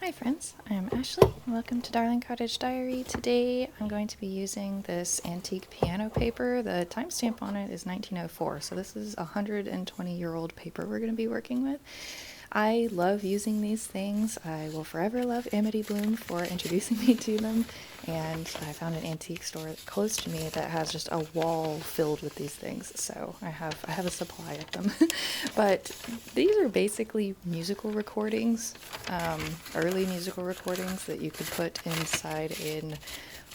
Hi friends, I am Ashley. Welcome to Darling Cottage Diary. Today I'm going to be using this antique piano paper. The timestamp on it is 1904, so this is a 120-year-old paper we're going to be working with. I love using these things. I will forever love Amity Bloom for introducing me to them, and I found an antique store close to me that has just a wall filled with these things, so I have a supply of them. But these are basically musical recordings, early musical recordings that you could put inside an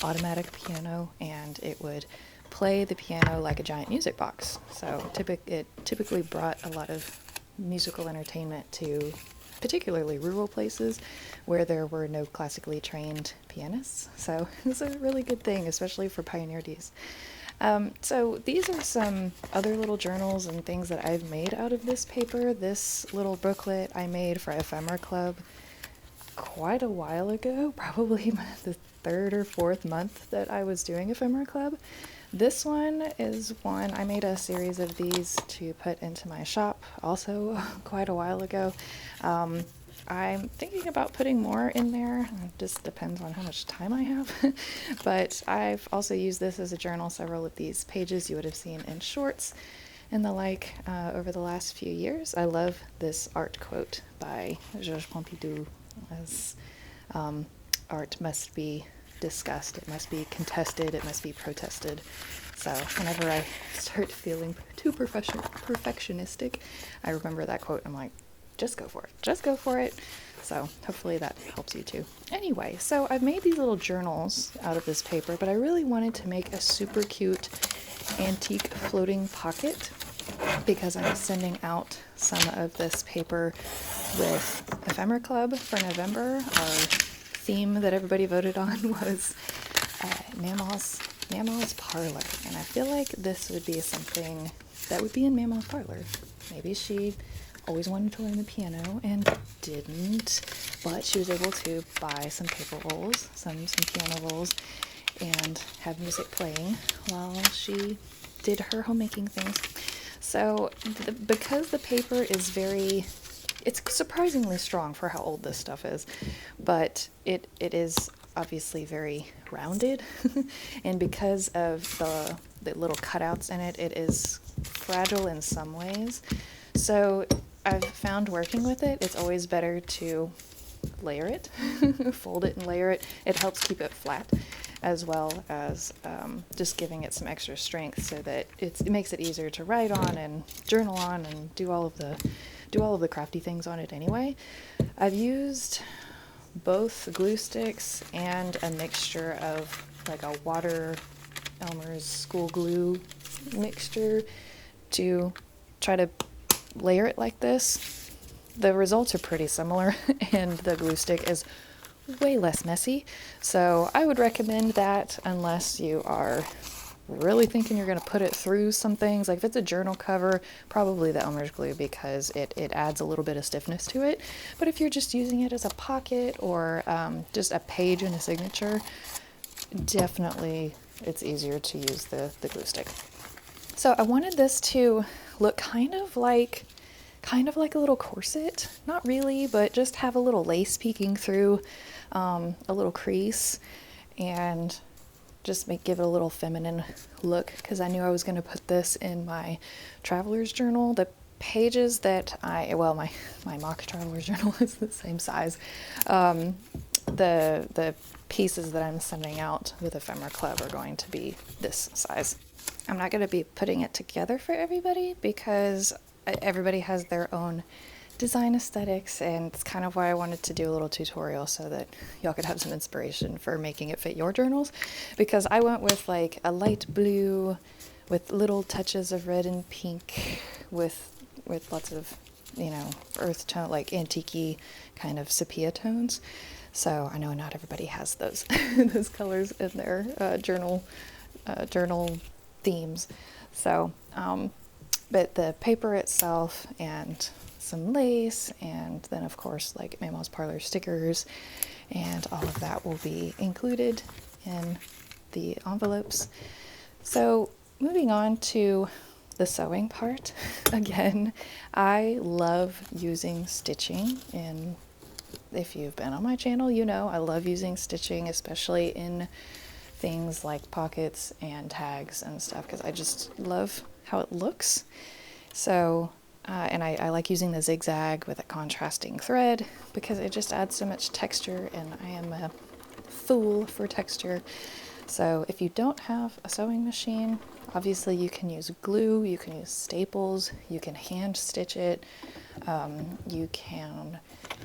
automatic piano, and it would play the piano like a giant music box. So it typically brought a lot of musical entertainment to particularly rural places where there were no classically trained pianists. So it's a really good thing, especially for pioneer days. So these are some other little journals and things that I've made out of this paper. This little booklet I made for Ephemera Club quite a while ago, probably the third or fourth month that I was doing Ephemera Club. This one is one, I made a series of these to put into my shop also quite a while ago. I'm thinking about putting more in there. It just depends on how much time I have. But I've also used this as a journal. Several of these pages you would have seen in shorts and the like over the last few years. I love this art quote by Georges Pompidou, as art must be discussed, it must be contested, it must be protested. So whenever I start feeling too perfectionistic, I remember that quote and I'm like, just go for it, just go for it. So hopefully that helps you too. Anyway, so I've made these little journals out of this paper, but I really wanted to make a super cute antique floating pocket because I'm sending out some of this paper with Ephemera Club for November. Our theme that everybody voted on was Mama's Parlor, and I feel like this would be something that would be in Mama's parlor. Maybe she always wanted to learn the piano and didn't, but she was able to buy some paper rolls, some piano rolls, and have music playing while she did her homemaking things. So because the paper is it's surprisingly strong for how old this stuff is, but it is obviously very rounded, and because of the little cutouts in it, it is fragile in some ways. So I've found working with it, it's always better to layer it, fold it and layer it. It helps keep it flat, as well as just giving it some extra strength so that it makes it easier to write on and journal on and do all of the crafty things on it anyway. I've used both glue sticks and a mixture of like a water Elmer's school glue mixture to try to layer it like this. The results are pretty similar and the glue stick is way less messy, so I would recommend that unless you are really thinking you're going to put it through some things. Like if it's a journal cover, probably the Elmer's glue, because it adds a little bit of stiffness to it. But if you're just using it as a pocket or just a page and a signature, definitely it's easier to use the glue stick. So I wanted this to look kind of like a little corset, not really, but just have a little lace peeking through, a little crease, and just give it a little feminine look, because I knew I was going to put this in my traveler's journal. The pages that my mock traveler's journal is the same size. The pieces that I'm sending out with Ephemera Club are going to be this size. I'm not going to be putting it together for everybody because everybody has their own design aesthetics, and it's kind of why I wanted to do a little tutorial so that y'all could have some inspiration for making it fit your journals, because I went with like a light blue with little touches of red and pink with lots of, earth tone, like antique-y kind of sepia tones. So I know not everybody has those those colors in their journal themes. So but the paper itself and some lace, and then of course like Mama's Parlor stickers and all of that will be included in the envelopes. So moving on to the sewing part. Again, I love using stitching in if you've been on my channel, you know I love using stitching, especially in things like pockets and tags and stuff, because I just love how it looks. So, and I like using the zigzag with a contrasting thread because it just adds so much texture, and I am a fool for texture. So if you don't have a sewing machine, obviously you can use glue, you can use staples, you can hand stitch it, you can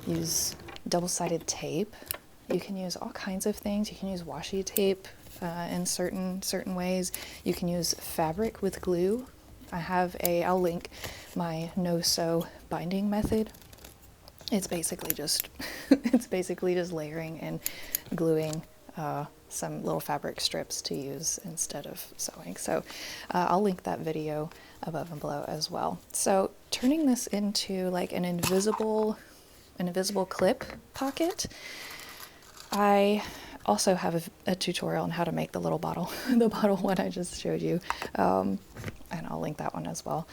use double-sided tape, you can use all kinds of things. You can use washi tape in certain ways. You can use fabric with glue. I'll link my no-sew binding method. It's basically just layering and gluing some little fabric strips to use instead of sewing. So I'll link that video above and below as well. So turning this into like an invisible clip pocket, I also have a tutorial on how to make the little bottle, the bottle one I just showed you, and I'll link that one as well.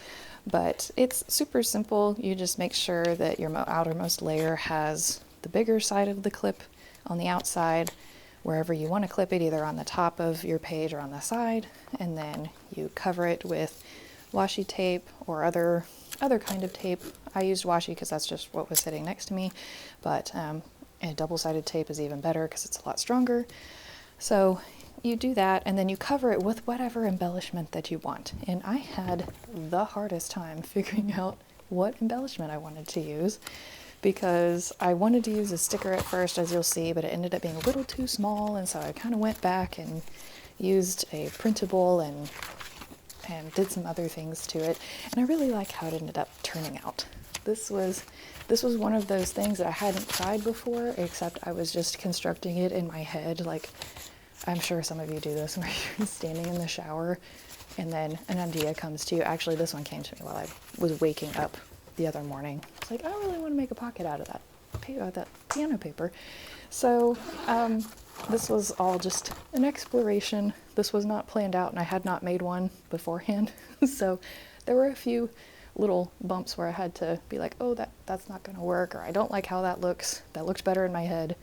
But it's super simple. You just make sure that your outermost layer has the bigger side of the clip on the outside, wherever you want to clip it, either on the top of your page or on the side, and then you cover it with washi tape or other kind of tape. I used washi because that's just what was sitting next to me, but a double-sided tape is even better because it's a lot stronger. So you do that, and then you cover it with whatever embellishment that you want. And I had the hardest time figuring out what embellishment I wanted to use, because I wanted to use a sticker at first, as you'll see, but it ended up being a little too small, and so I kind of went back and used a printable and did some other things to it, and I really like how it ended up turning out. This was one of those things that I hadn't tried before, except I was just constructing it in my head. Like, I'm sure some of you do this, where you're standing in the shower and then an idea comes to you. Actually, this one came to me while I was waking up the other morning. It's like, I really want to make a pocket out of that piano paper. So this was all just an exploration. This was not planned out, and I had not made one beforehand. So there were a few little bumps where I had to be like, oh, that's not going to work, or I don't like how that looks. That looked better in my head.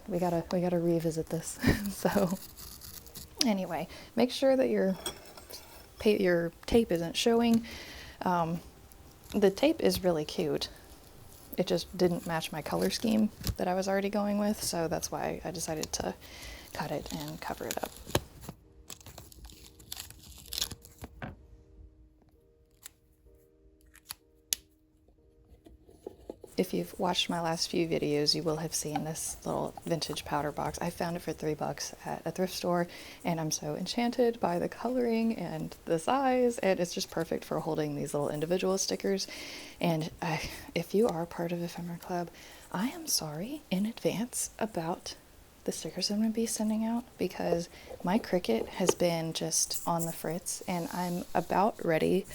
We gotta revisit this. So anyway, make sure that your tape isn't showing. The tape is really cute. It just didn't match my color scheme that I was already going with, so that's why I decided to cut it and cover it up. If you've watched my last few videos, you will have seen this little vintage powder box. I found it for $3 at a thrift store, and I'm so enchanted by the coloring and the size, and it's just perfect for holding these little individual stickers. And if you are part of Ephemera Club, I am sorry in advance about the stickers I'm going to be sending out, because my Cricut has been just on the fritz, and I'm about ready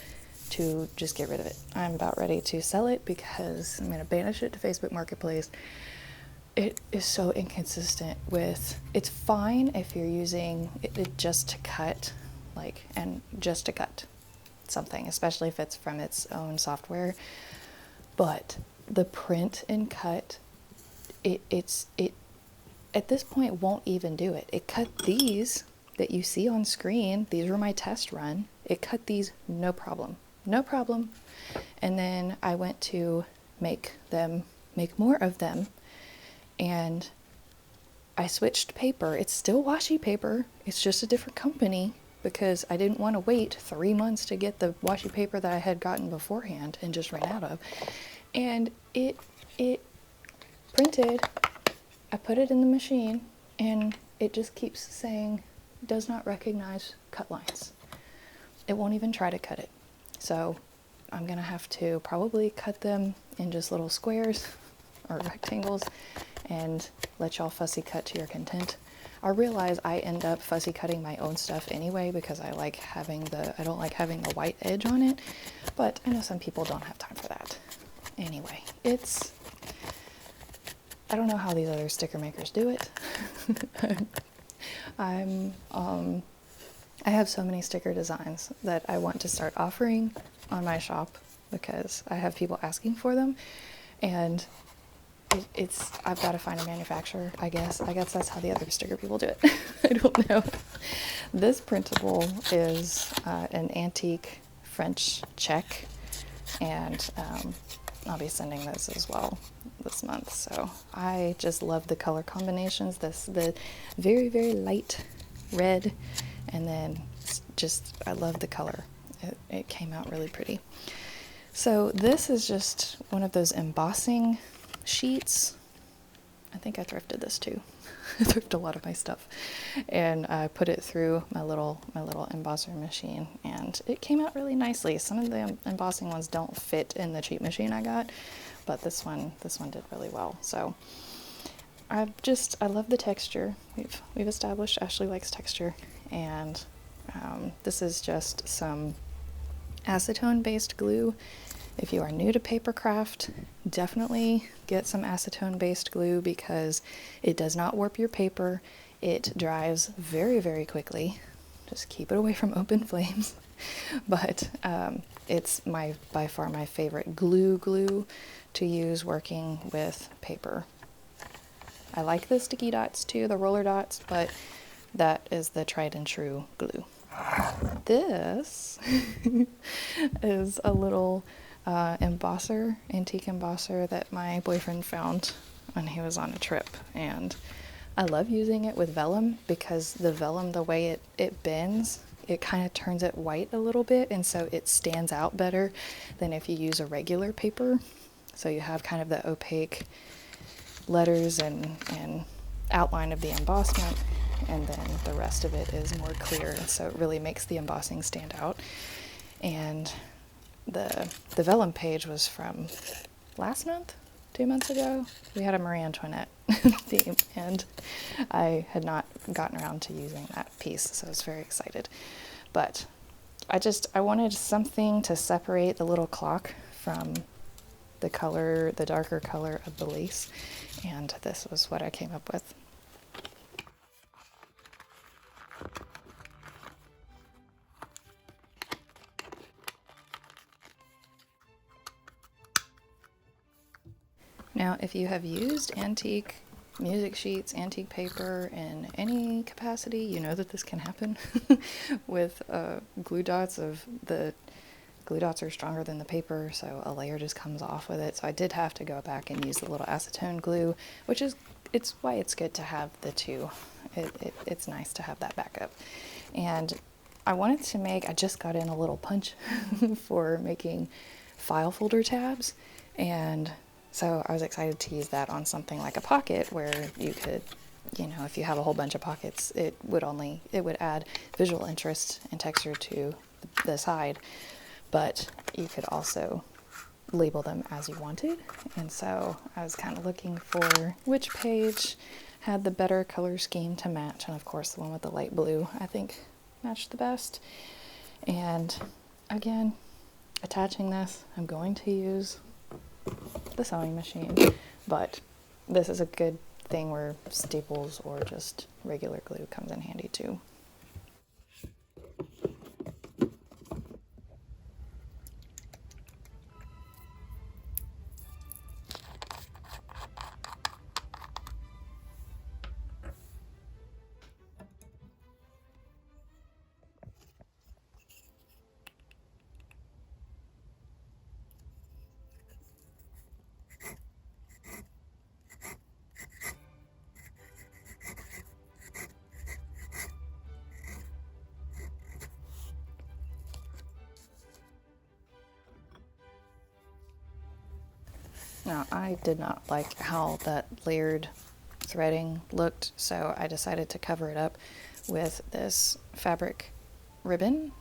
to just get rid of it. I'm about ready to sell it because I'm going to banish it to Facebook Marketplace. It is so inconsistent with, it's fine if you're using it just to cut, just to cut something, especially if it's from its own software. But the print and cut, it at this point won't even do it. It cut these that you see on screen. These were my test run. It cut these no problem. No problem. And then I went to make more of them, and I switched paper. It's still washi paper. It's just a different company, because I didn't want to wait 3 months to get the washi paper that I had gotten beforehand and just ran out of. And it printed. I put it in the machine, and it just keeps saying, does not recognize cut lines. It won't even try to cut it. So I'm going to have to probably cut them in just little squares or rectangles and let y'all fussy cut to your content. I realize I end up fussy cutting my own stuff anyway, because I don't like having the white edge on it, but I know some people don't have time for that. Anyway, I don't know how these other sticker makers do it. I have so many sticker designs that I want to start offering on my shop, because I have people asking for them, and I've got to find a manufacturer, I guess. I guess that's how the other sticker people do it. I don't know. This printable is an antique French check, and I'll be sending those as well this month. So I just love the color combinations. The very, very light red, and then just, I love the color. It came out really pretty. So this is just one of those embossing sheets. I think I thrifted this too. I thrifted a lot of my stuff, and I put it through my little embosser machine, and it came out really nicely. Some of the embossing ones don't fit in the cheap machine I got, but this one did really well. So I love the texture. We've established Ashley likes texture, and this is just some acetone based glue. If you are new to paper craft, definitely get some acetone based glue because it does not warp your paper. It dries very, very quickly. Just keep it away from open flames. But it's by far my favorite glue to use working with paper. I like the sticky dots too, the roller dots, but that is the tried and true glue. This is a little antique embosser that my boyfriend found when he was on a trip, and I love using it with vellum because the vellum, the way it bends, it kind of turns it white a little bit, and so it stands out better than if you use a regular paper. So you have kind of the opaque letters and outline of the embossment, and then the rest of it is more clear, and so it really makes the embossing stand out. And the vellum page was from last month, 2 months ago. We had a Marie Antoinette theme, and I had not gotten around to using that piece, so I was very excited. But I wanted something to separate the little clock from the darker color of the lace, and this was what I came up with. Now, if you have used antique music sheets, antique paper in any capacity, you know that this can happen with glue dots. The glue dots are stronger than the paper, so a layer just comes off with it. So I did have to go back and use the little acetone glue, it's why it's good to have the two. It's nice to have that backup. And I just got in a little punch for making file folder tabs, and so I was excited to use that on something like a pocket where you could, if you have a whole bunch of pockets, it would add visual interest and texture to the side, but you could also label them as you wanted. And so I was kind of looking for which page had the better color scheme to match, and of course the one with the light blue I think matched the best. And again, attaching this, I'm going to use the sewing machine, but this is a good thing where staples or just regular glue comes in handy too. Now, I did not like how that layered threading looked, so I decided to cover it up with this fabric ribbon.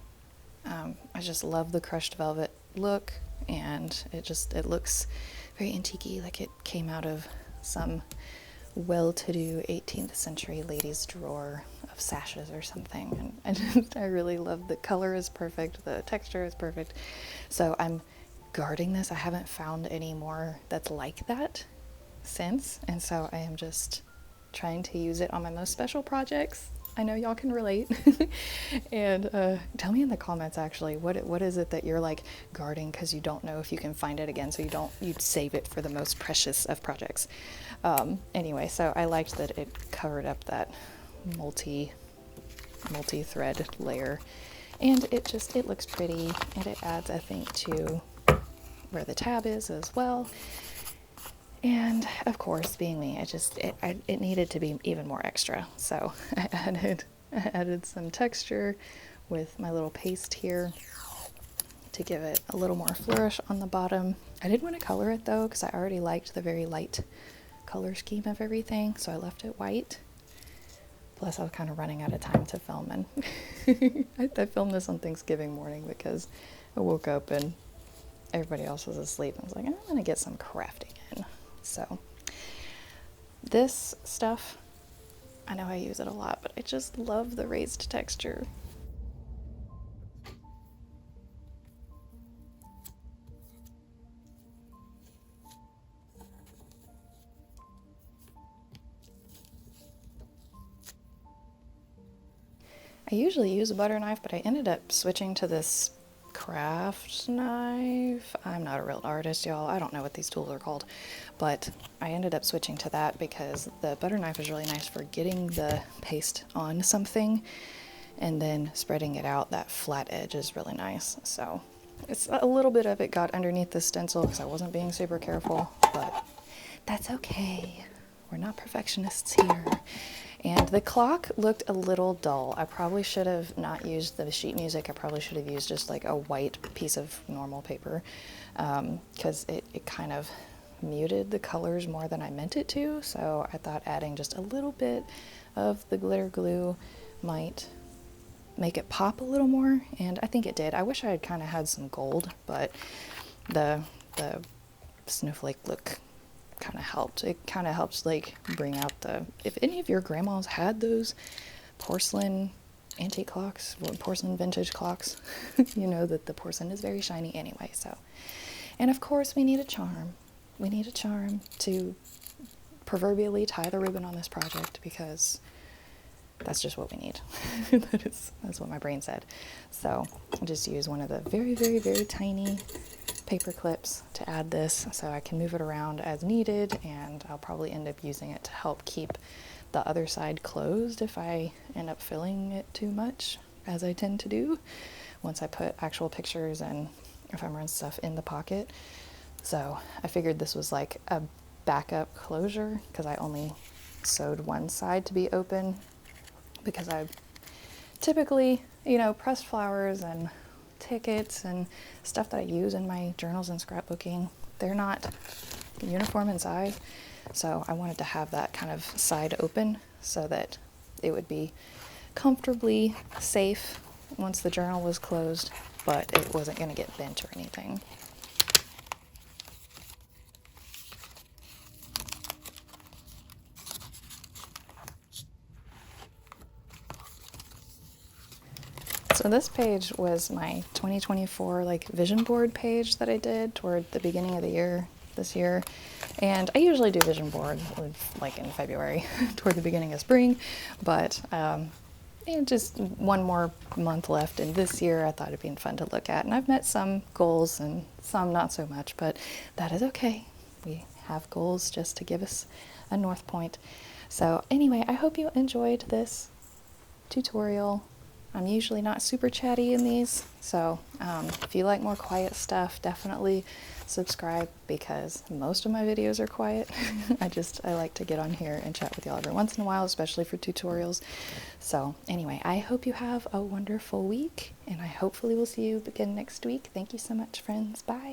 I just love the crushed velvet look, and it looks very antique-y, like it came out of some well-to-do 18th century lady's drawer of sashes or something. And I really love the color is perfect, the texture is perfect. So I'm guarding this. I haven't found any more that's like that since, and so I am just trying to use it on my most special projects I know y'all can relate. And tell me in the comments actually, what is it that you're like guarding because you don't know if you can find it again, so you'd save it for the most precious of projects. Anyway, so I liked that it covered up that multi-thread layer, and it looks pretty, and it adds, I think, to where the tab is as well. And of course, being me, it needed to be even more extra. So I added some texture with my little paste here to give it a little more flourish on the bottom. I did want to color it though, because I already liked the very light color scheme of everything, so I left it white. Plus I was kind of running out of time to film, and I filmed this on Thanksgiving morning because I woke up and everybody else was asleep. I was like, I'm gonna get some crafting in. So this stuff, I know I use it a lot, but I just love the raised texture. I usually use a butter knife, but I ended up switching to this craft knife. I'm not a real artist, y'all. I don't know what these tools are called, but I ended up switching to that because the butter knife is really nice for getting the paste on something and then spreading it out. That flat edge is really nice. So it's a little bit of it got underneath the stencil because I wasn't being super careful, but that's okay. We're not perfectionists here. And the clock looked a little dull. I probably should have not used the sheet music. I probably should have used just like a white piece of normal paper, because it kind of muted the colors more than I meant it to. So I thought adding just a little bit of the glitter glue might make it pop a little more, and I think it did. I wish I had kind of had some gold, but the snowflake look kind of helped. It kind of helps like bring out if any of your grandmas had those porcelain antique clocks, or porcelain vintage clocks, you know that the porcelain is very shiny anyway. So, and of course we need a charm. We need a charm to proverbially tie the ribbon on this project, because that's just what we need. That's what my brain said. So I'll just use one of the very, very, very tiny paper clips to add this, so I can move it around as needed, and I'll probably end up using it to help keep the other side closed if I end up filling it too much, as I tend to do once I put actual pictures and ephemera stuff in the pocket. So I figured this was like a backup closure, because I only sewed one side to be open, because I typically, pressed flowers and tickets and stuff that I use in my journals and scrapbooking, they're not uniform in size. So I wanted to have that kind of side open so that it would be comfortably safe once the journal was closed, but it wasn't going to get bent or anything. So this page was my 2024 like vision board page that I did toward the beginning of the year this year. And I usually do vision board like in February toward the beginning of spring, but just one more month left in this year. I thought it'd be fun to look at, and I've met some goals and some not so much, but that is okay. We have goals just to give us a north point. So anyway, I hope you enjoyed this tutorial. I'm usually not super chatty in these, so if you like more quiet stuff, definitely subscribe, because most of my videos are quiet. I like to get on here and chat with y'all every once in a while, especially for tutorials. So anyway, I hope you have a wonderful week, and I hopefully will see you again next week. Thank you so much, friends. Bye.